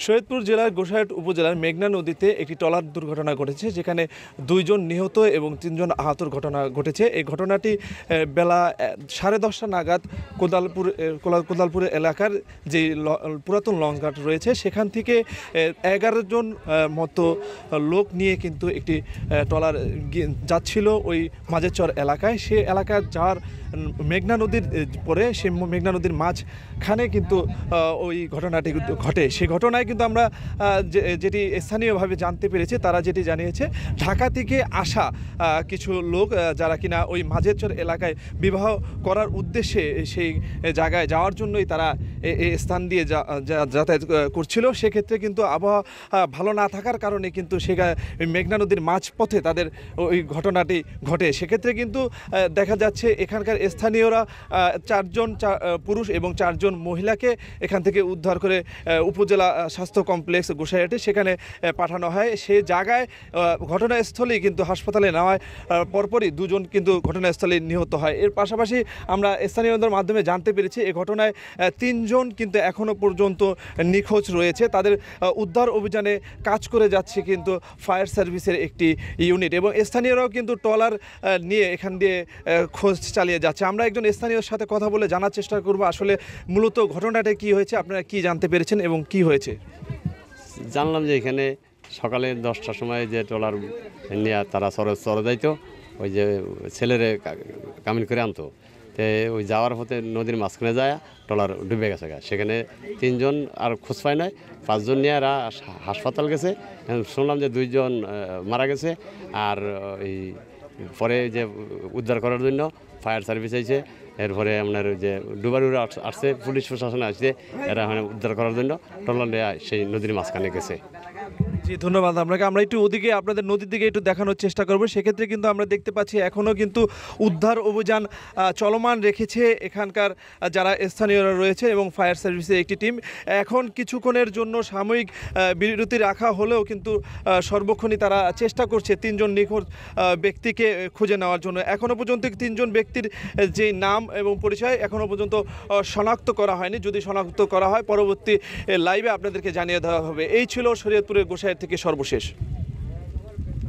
শরীয়তপুর জেলার গোসাইরহাট উপজেলার মেঘনা নদীতে একটি ট্রলার দুর্ঘটনা ঘটেছে, যেখানে 2 জন নিহত এবং 3 জন আহতর ঘটনা ঘটেছে। এই ঘটনাটি বেলা 10:30 নাগাদ কোদালপুর এলাকার যে পুরাতন লঞ্চঘাট রয়েছে সেখান থেকে 11 জন মতো লোক নিয়ে কিন্তু একটি ট্রলার যাচ্ছিল ওই মাঝেরচর এলাকায়। সে এলাকা যার মেঘনা নদীর পরে সে মেঘনা নদীর মাঝখানে কিন্তু ওই ঘটনাটি ঘটে। সেই ঘটনায় কিন্তু আমরা যেটি স্থানীয়ভাবে জানতে পেরেছি, তারা যেটি জানিয়েছে, ঢাকা থেকে আসা কিছু লোক যারা কিনা ওই মাঝেরচর এলাকায় বিবাহ করার উদ্দেশ্যে সেই জায়গায় যাওয়ার জন্যই তারা এই স্থান দিয়ে যাতায়াত করছিল। সেক্ষেত্রে কিন্তু আবহাওয়া ভালো না থাকার কারণে কিন্তু মেঘনা নদীর মাঝপথে তাদের ওই ঘটনাটি ঘটে। সেক্ষেত্রে কিন্তু দেখা যাচ্ছে এখানকার স্থানীয়রা 4 জন পুরুষ এবং 4 জন মহিলাকে এখান থেকে উদ্ধার করে উপজেলা স্বাস্থ্য কমপ্লেক্স গোসাইরহাটে সেখানে পাঠানো হয়। সেই জায়গায় ঘটনাস্থলেই কিন্তু হাসপাতালে নেওয়ার পরপরই 2 জন কিন্তু ঘটনাস্থলে নিহত হয়। এর পাশাপাশি আমরা স্থানীয়দের মাধ্যমে জানতে পেরেছি এই ঘটনায় 3 জন কিন্তু এখনও পর্যন্ত নিখোঁজ রয়েছে। তাদের উদ্ধার অভিযানে কাজ করে যাচ্ছে কিন্তু ফায়ার সার্ভিসের একটি ইউনিট, এবং স্থানীয়রাও কিন্তু ট্রলার নিয়ে এখান দিয়ে খোঁজ চালিয়ে যাচ্ছে। আমরা একজন স্থানীয়র সাথে কথা বলে জানার চেষ্টা করব আসলে মূলত ঘটনাটা কি হয়েছে, আপনারা কি জানতে পেরেছেন এবং কি হয়েছে। জানলাম যে এখানে সকালে 10টার সময় যে ট্রলার নিয়ে তারা চরে যাইতো, ওই যে ছেলেরে কামিন করে আনতো, তো ওই যাওয়ার পথে নদীর মাঝখানে যায় ট্রলার ডুবে গেছে। সেখানে 3 জন আর খোঁজ পায় নয়, 5 জন নিয়ে এরা হাসপাতাল গেছে। শুনলাম যে 2 জন মারা গেছে। আর এই পরে যে উদ্ধার করার জন্য ফায়ার সার্ভিস আইছে, এরপরে আপনার যে ডুবারুরা আসছে, পুলিশ প্রশাসন আসছে, এরা মানে উদ্ধার করার জন্য ট্রলার নিয়ে সেই নদীর মাঝখানে গেছে। জি, ধন্যবাদ আপনাকে। আমরা একটু ওদিকে আপনাদের নদীর দিকে একটু দেখানোর চেষ্টা করব। সেক্ষেত্রে কিন্তু আমরা দেখতে পাচ্ছি এখনও কিন্তু উদ্ধার অভিযান চলমান রেখেছে এখানকার যারা স্থানীয়রা রয়েছে এবং ফায়ার সার্ভিসের একটি টিম। এখন কিছুক্ষণের জন্য সাময়িক বিরতি রাখা হলেও কিন্তু সর্বক্ষণই তারা চেষ্টা করছে 3 জন নিখোঁজ ব্যক্তিকে খুঁজে নেওয়ার জন্য। এখনও পর্যন্ত 3 জন ব্যক্তির যে নাম এবং পরিচয় এখনও পর্যন্ত শনাক্ত করা হয়নি। যদি শনাক্ত করা হয় পরবর্তী লাইভে আপনাদেরকে জানিয়ে দেওয়া হবে। এই ছিল শরীয়তপুরের গোসাইরহাট থেকে সর্বশেষ।